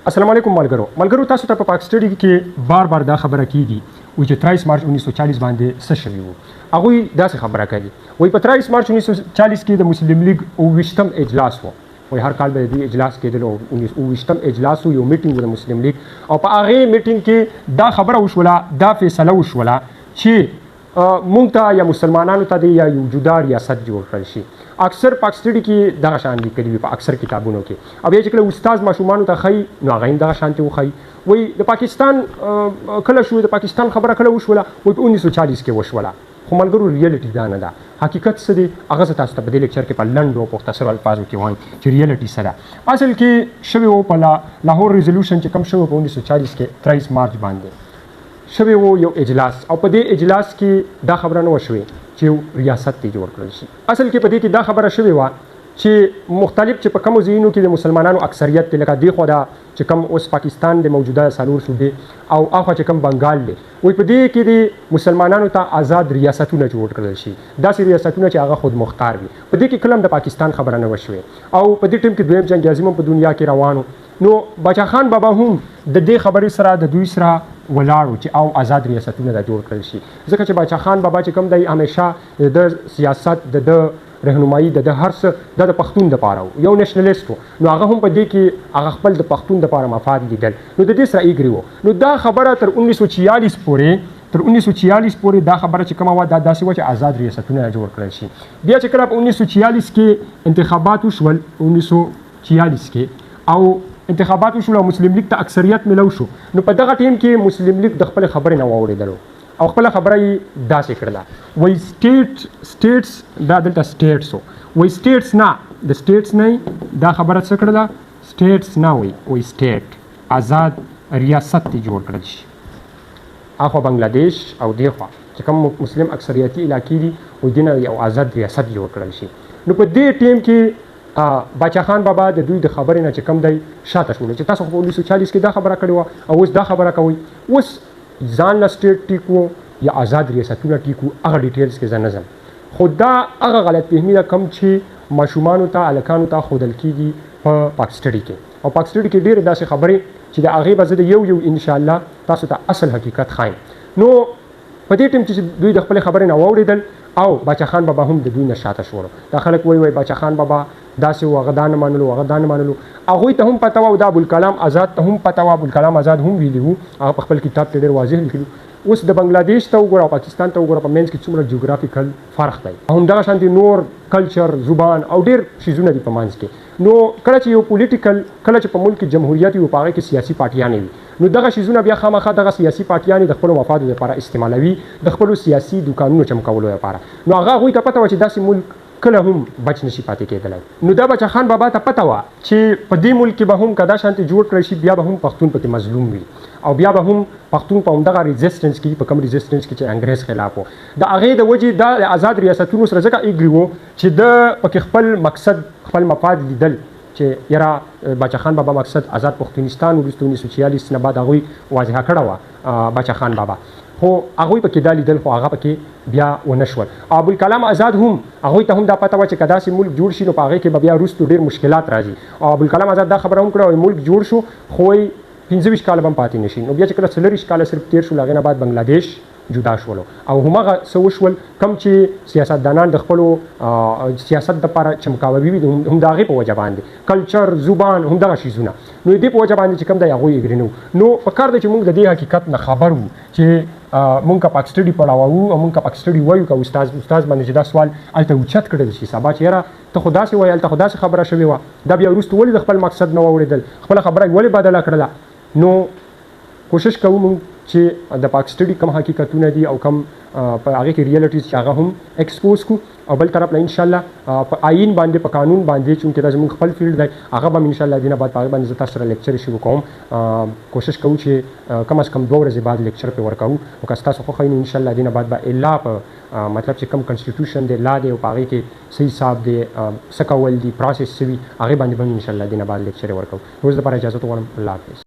السلام علیکم ملګرو تاسو ته په پاک سټډي کې بار دا خبره کیږي چې 23 مارچ 1940 باندې څه شوي وو. هغوی داسې خبره کوي وایي په 23 مارچ 1940 کې د مسلم لیگ 29م اجلاس و. وایي هر کال به د دې اجلاس کېدل او 29م اجلاس و، یو میټینګ و د مسلم لیگ، او په هغې میټینګ کې دا خبره وشوله، دا فیصله وشوله چې مونږ ته یا مسلمانانو ته د یو جدا ریاست جوړ کړل شي. اکثر پاک سټډي کې دغه شان لیکلي وي په اکثر کتابونو کې، او بیا چې کله استاد ماشومانو ته ښایي نو هغه هم دغه شانتې وښایي. وایي د پاکستان کله شو، د پاکستان خبره کله وشوله، وایي په 1940 کې وشوله. خو ملګرو ریالټي دا نه ده، حقیقت څه دی هغه زه تاسو ته په دې لیکچر کې په لنډو او مختصرو الفاظو کې وایم چې ریالټي څه ده. اصل کې شوی و په لاهور ریزولوشن چې کوم شوی په 1940 کې 23 مارچ باندې شوی و یو اجلاس، او په دې اجلاس کې دا خبره نه وشوې چې یو ریاست ته جوړ کړل شي. اصل کې په دې کې دا خبره شوې وه چې مختلف چې په کومو ځایونو کې د مسلمانانو اکثریت دی، لکه دې خوا دا چې کوم اوس پاکستان د موجوده څلور صوبې، او اخوا چې کوم بنګال دی، وایي په دې کې د مسلمانانو ته آزاد ریاستونه جوړ کړل شي، داسې ریاستونه چې هغه خود مختار وي. په دې کې کله هم د پاکستان خبره نه وشوې، او په دې ټیم کې دویم جنګ عظیم هم په دنیا کې روانو. نو باچا خان بابا هم د دې خبرې سره د دوی سره ولاړو چې او آزاد ریاستونه دا جوړ کړل شي، ځکه چې باچا خان بابا چې کوم دی همیشه د سیاست د رهنمایي د هر څه د پښتون دپاره و، یو نیشنلیست و. نو هغه هم په دې کې هغه خپل د پښتون دپاره مفاد لیدل، نو د دې سره ایګري و. نو دا خبره تر 1946 پورې دا خبره چې کومه وه دا داسې وه چې آزاد ریاستونه جوړ کړل شي. بیا چې کله په 1946 کې انتخابات وشول، 1946 کې او انتخابات وشول او مسلم لیگ ته اکثریت ملو شو، نو په دغه ټیم کې مسلم لیگ د خپلې خبرې نه واورېدلو او خپله خبره یې داسې کړله. وایي سټیټس دا دلته سټیټس و، وایي سټیټس نه، د سټیټس نه دا خبره څه کړله، سټیټس نه وایي سټیټ آزاد ریاست ته جوړ کړل شي. اخوا بنګلادیش او دې خوا چې کوم مسلم اکثریتي علاقې دي، وایي دې نه یو آزاد ریاست جوړ کړل شي. نو په دې ټیم کې باچا خان بابا د دوی د خبرې نه چې کم دی شاته شول، چې تاسو په 1940 کې دا خبره کړې وه او اوس دا خبره کوئ. اوس ځان له سټیټ ټیکو یا آزاد ریاستونه ټیکو، هغه ډیټیلز کې زه نه ځم، خو دا هغه غلط فهمي ده کوم چې ماشومانو ته هلکانو ته ښودل کېږي په پاک سټډي کې. او پاک سټډي کې ډېرې داسې خبرې چې د هغې به زه د یو انشاءالله تاسو ته اصل حقیقت ښایم. نو په دې ټیم چې دوی د خپلې خبرې نه واورېدل او باچا خان بابا هم د دوی نه شاته شولو. دا خلک وایي باچا خان بابا داسې و، هغه دا نه منلو، هغه دا نه منلو. هغوی ته هم پته وه او د ابوالکلام آزاد ته هم پته وه، ابوالکلام آزاد هم ویلي وو، هغه په خپل کتاب کې ډېر واضح لیکلي. اوس د بنګلادیش ته وګوره او پاکستان ته وګوره، په منځ کې څومره جیوګرافیکل فرق دی، او همدغه شانتې نور کلچر، زبان او ډېر څیزونه دي په منځ کې. نو کله چې یو پولیټیکل، کله چې په ملک کې جمهوریت وي، په هغې کې سیاسي پارټیانې وي، نو دغه څیزونه بیا خامخا دغه سیاسي پارټیانې د خپلو مفادو لپاره استعمالوي، د خپلو سیاسي دوکانونو چمکولو لپاره. نو هغه هغوی ته پته وه چې داسې ملک کله هم بچ نشي پاتې کېدلی. نو دا باچا خان بابا ته پته وه چې په دې ملک کې به هم که دا شانتې جوړ کړی شي، بیا به هم پښتون پکې مظلوم وي، او بیا به هم پښتون په همدغه ریزسټنس کې، په کوم ریزسټنس کې چې انګریز خلاف و، د هغې د وجې دا د آزاد ریاستونو سره ځکه ایګري و چې د پکې خپل مقصد، خپل مفاد لیدل چې یاره باچا خان بابا مقصد آزاد پښتونستان وروسته 1946 نه بعد هغوی واضحه کړې وه باچا خان بابا، خو هغوی پکې دا لیدل، خو هغه پکې بیا ونه شول. او ابوالکلام آزاد هم هغوی ته هم دا پته وه چې که داسې ملک جوړ شي نو په هغې کې به بیا وروستو ډېر مشکلات راځي. او ابوالکلام آزاد دا خبره هم کړې وه ملک جوړ شو خو 25 کاله به هم پاتې نشي. نو بیا چې کله 40 کاله صرف تېر شول، هغې نه بعد بنګلادیش جدا شولو، او هماغه څه وشول کوم چې سیاستدانان د خپلو سیاست دپاره چمکاوي وي، هم د هغې په وجه باندې کلچر، زبان، همدغه څیزونه، نو د دې په وجه باندې چې کوم دی هغوی ایګري نه وو. نو پکار دی چې موږ د دې حقیقت نه خبر وو چې موږ که پاک سټډي پړاوو او موږ که پاک سټډي وایو، که استاد باندې چې دا سوال هلته اوچت کړل شي سبا چې یاره ته خو داسې وایې، هلته خو داسې خبره شوې وه، دا بیا وروستو ولې د خپل مقصد نه واورېدل، خپله خبره یې ولې بدله کړله. نو کوشش کوو موږ چې د پاک سټډي کم حقیقتونه دي او کم په هغې کې ریالټیز چې هغه هم ایکسپوز کړو، او بل طرف له انشاءالله په آئین باندې، په قانون باندې، چونکې دا زموږ خپل فیلډ دی، هغه به هم انشاءالله دې نه بعد په هغې باندې زه تاسو سره لیکچر شروع کوم. کوشش کوو چې کم از کم 2 ورځې بعد لیکچر پرې ورکوو، او که ستاسو خوښه وي نو انشاءالله دې نه بعد به الا په مطلب چې کم کنسټیټیوشن دی، لا دی، او په هغې کې څه حساب دی، څه کول دي، پروسس څه وي، هغې باندې به هم انشاءالله دې نه بعد لیکچر ورکوو. اوس دپاره اجازت غواړم. الله حافظ.